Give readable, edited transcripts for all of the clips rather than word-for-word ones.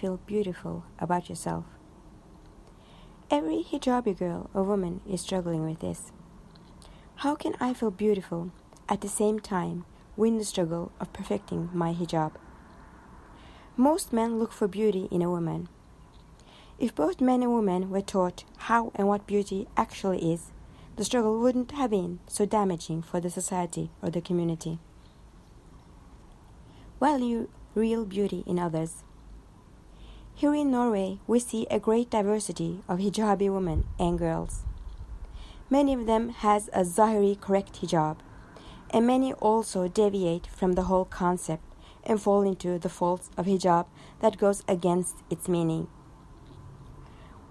feel beautiful about yourself? Every hijabi girl or woman is struggling with this. How can I feel beautiful at the same time win the struggle of perfecting my hijab? Most men look for beauty in a woman. If both men and women were taught how and what beauty actually is, the struggle wouldn't have been so damaging for the society or the community. Value real beauty in others. Here in Norway, we see a great diversity of hijabi women and girls. Many of them has a zahiri correct hijab, and many also deviate from the whole concept and fall into the faults of hijab that goes against its meaning.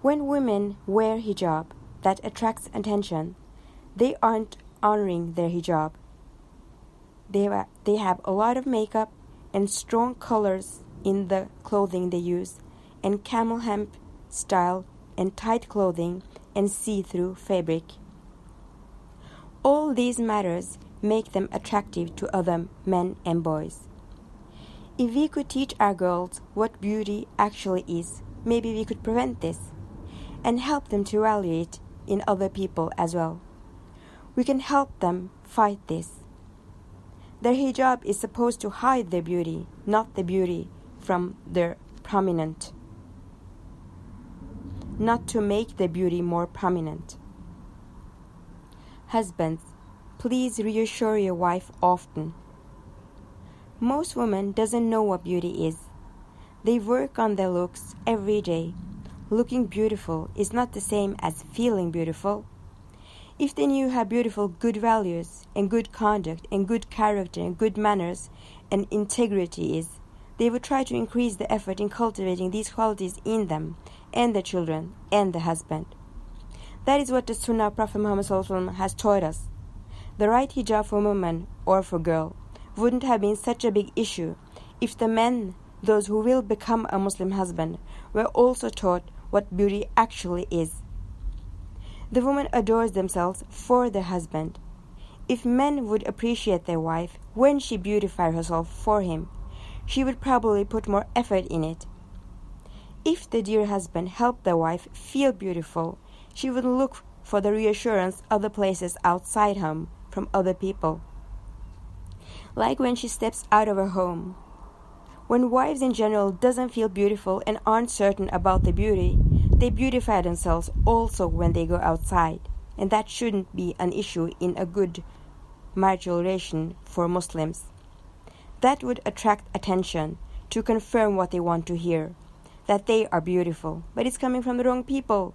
When women wear hijab that attracts attention, they aren't honoring their hijab. They have a lot of makeup and strong colors in the clothing they use, and camel hemp style and tight clothing and see-through fabric. All these matters make them attractive to other men and boys. If we could teach our girls what beauty actually is, maybe we could prevent this and help them to value it in other people as well. We can help them fight this. Their hijab is supposed to hide their beauty, not the beauty from their prominent. Not to make their beauty more prominent. Husbands, please reassure your wife often. Most women doesn't know what beauty is. They work on their looks every day. Looking beautiful is not the same as feeling beautiful. If they knew how beautiful good values and good conduct and good character and good manners and integrity is, they would try to increase the effort in cultivating these qualities in them and their children and the husband. That is what the Sunnah of Prophet Muhammad ﷺ has taught us. The right hijab for woman or for girl wouldn't have been such a big issue if the men, those who will become a Muslim husband, were also taught what beauty actually is. The woman adores themselves for their husband. If men would appreciate their wife when she beautified herself for him, she would probably put more effort in it. If the dear husband helped the wife feel beautiful, she would look for the reassurance other places outside home from other people. Like when she steps out of her home. When wives in general doesn't feel beautiful and aren't certain about the beauty, they beautify themselves also when they go outside, and that shouldn't be an issue in a good marital relation for Muslims. That would attract attention to confirm what they want to hear, that they are beautiful, but it's coming from the wrong people.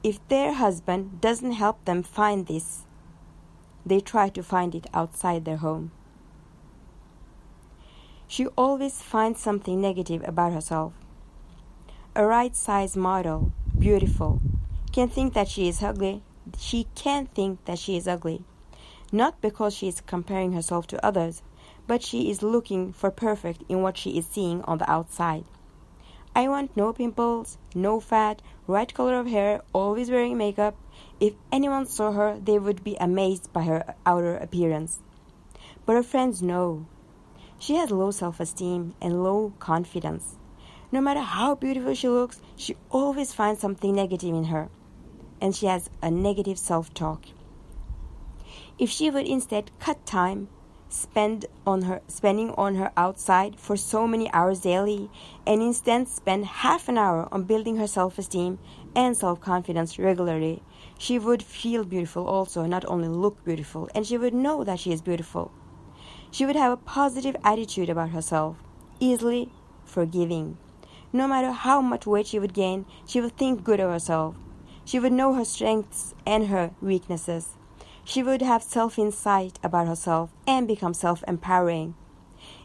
If their husband doesn't help them find this, they try to find it outside their home. She always finds something negative about herself. A right size model, beautiful, can think that she is ugly. She can think that she is ugly, not because she is comparing herself to others, but she is looking for perfect in what she is seeing on the outside. I want no pimples, no fat, right color of hair, always wearing makeup. If anyone saw her, they would be amazed by her outer appearance. But her friends know. She has low self-esteem and low confidence. No matter how beautiful she looks, she always finds something negative in her, and she has a negative self-talk. If she would instead cut time spending on her outside for so many hours daily, and instead spend half an hour on building her self-esteem and self-confidence regularly, she would feel beautiful also, not only look beautiful, and she would know that she is beautiful. She would have a positive attitude about herself, easily forgiving. No matter how much weight she would gain, she would think good of herself. She would know her strengths and her weaknesses. She would have self-insight about herself and become self-empowering.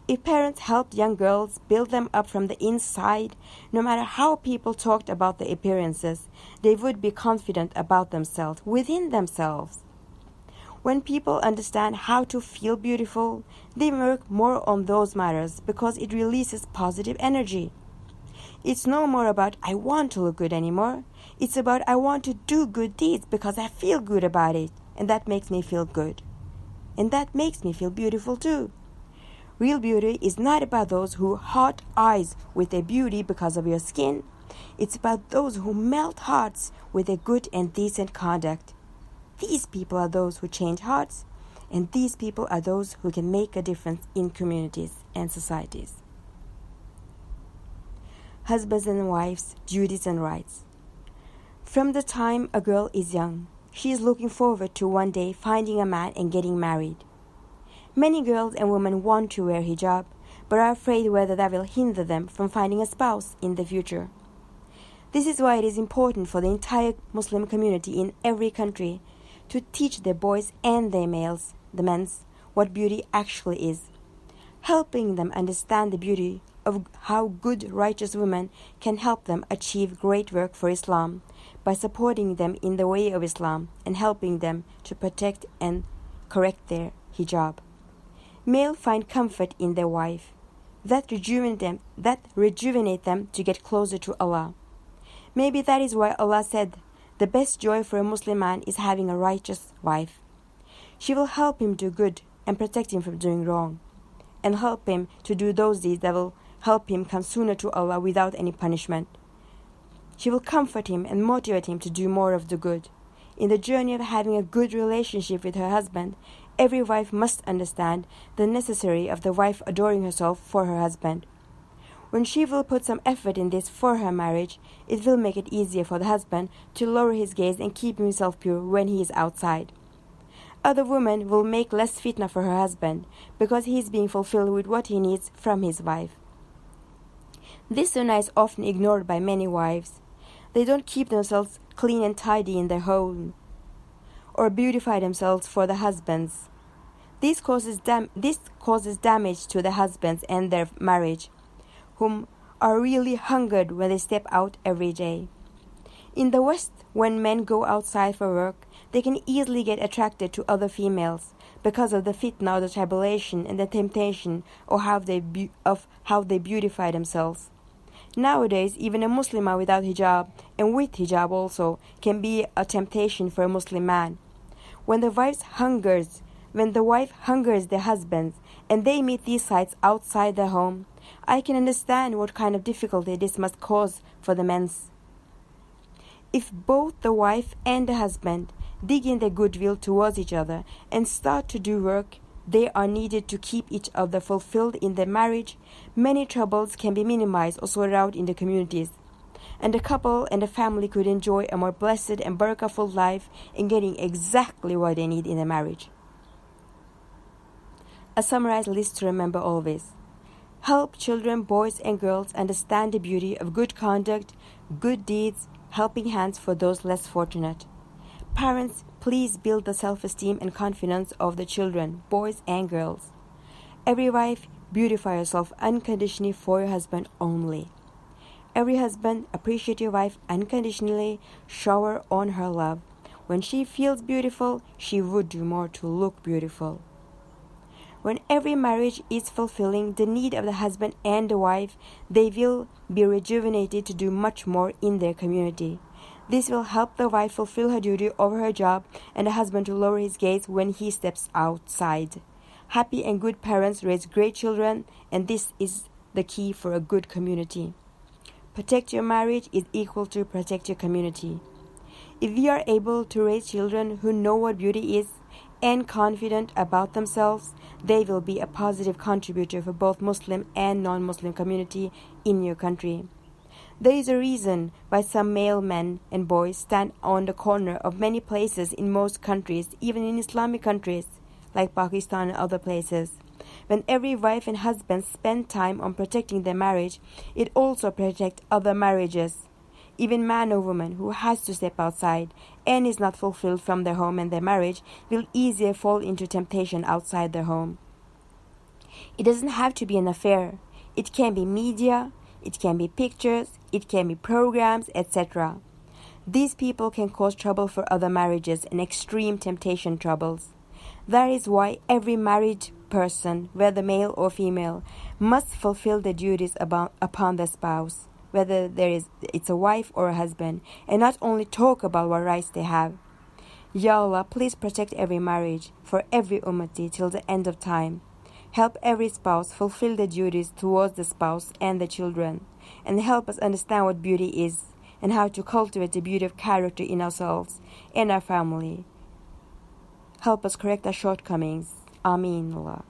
If parents helped young girls build them up from the inside, no matter how people talked about the appearances, they would be confident about themselves, within themselves. When people understand how to feel beautiful, they work more on those matters because it releases positive energy. It's no more about I want to look good anymore. It's about I want to do good deeds because I feel good about it, and that makes me feel good. And that makes me feel beautiful too. Real beauty is not about those who haunt eyes with their beauty because of your skin. It's about those who melt hearts with their good and decent conduct. These people are those who change hearts, and these people are those who can make a difference in communities and societies. Husbands and wives, duties and rights. From the time a girl is young, she is looking forward to one day finding a man and getting married. Many girls and women want to wear hijab, but are afraid whether that will hinder them from finding a spouse in the future. This is why it is important for the entire Muslim community in every country to teach their boys and their males, the men's, what beauty actually is, helping them understand the beauty of how good, righteous women can help them achieve great work for Islam by supporting them in the way of Islam and helping them to protect and correct their hijab. Male find comfort in their wife, that rejuvenate them to get closer to Allah. Maybe that is why Allah said, the best joy for a Muslim man is having a righteous wife. She will help him do good and protect him from doing wrong, and help him to do those deeds that will help him come sooner to Allah without any punishment. She will comfort him and motivate him to do more of the good. In the journey of having a good relationship with her husband, every wife must understand the necessity of the wife adoring herself for her husband. When she will put some effort in this for her marriage, it will make it easier for the husband to lower his gaze and keep himself pure when he is outside. Other women will make less fitna for her husband because he is being fulfilled with what he needs from his wife. This sunnah is often ignored by many wives. They don't keep themselves clean and tidy in their home or beautify themselves for the husbands. This causes damage to the husbands and their marriage, whom are really hungered when they step out every day. In the West, when men go outside for work, they can easily get attracted to other females because of the fitna or the tribulation and the temptation of how they beautify themselves. Nowadays, even a Muslimah without hijab and with hijab also can be a temptation for a Muslim man. When the wife hungers their husbands and they meet these sights outside their home, I can understand what kind of difficulty this must cause for the men. If both the wife and the husband dig in their goodwill towards each other and start to do work they are needed to keep each other fulfilled in their marriage, many troubles can be minimized or sorted out in the communities, and the couple and the family could enjoy a more blessed and barakahful life in getting exactly what they need in their marriage. A summarized list to remember always. Help children, boys and girls understand the beauty of good conduct, good deeds, helping hands for those less fortunate. Parents, please build the self-esteem and confidence of the children, boys and girls. Every wife, beautify yourself unconditionally for your husband only. Every husband, appreciate your wife unconditionally, shower on her love. When she feels beautiful, she would do more to look beautiful. When every marriage is fulfilling the need of the husband and the wife, they will be rejuvenated to do much more in their community. This will help the wife fulfill her duty over her job and the husband to lower his gaze when he steps outside. Happy and good parents raise great children, and this is the key for a good community. Protect your marriage is equal to protect your community. If we are able to raise children who know what beauty is and confident about themselves, they will be a positive contributor for both Muslim and non-Muslim community in your country. There is a reason why some male men and boys stand on the corner of many places in most countries, even in Islamic countries like Pakistan and other places. When every wife and husband spend time on protecting their marriage, it also protects other marriages. Even man or woman who has to step outside and is not fulfilled from their home and their marriage will easier fall into temptation outside their home. It doesn't have to be an affair. It can be media, it can be pictures, it can be programs, etc. These people can cause trouble for other marriages and extreme temptation troubles. That is why every married person, whether male or female, must fulfill their duties upon their spouse, whether it's a wife or a husband, and not only talk about what rights they have. Ya Allah, please protect every marriage for every ummati till the end of time. Help every spouse fulfill their duties towards the spouse and the children, and help us understand what beauty is and how to cultivate the beauty of character in ourselves and our family. Help us correct our shortcomings. Ameen, Allah.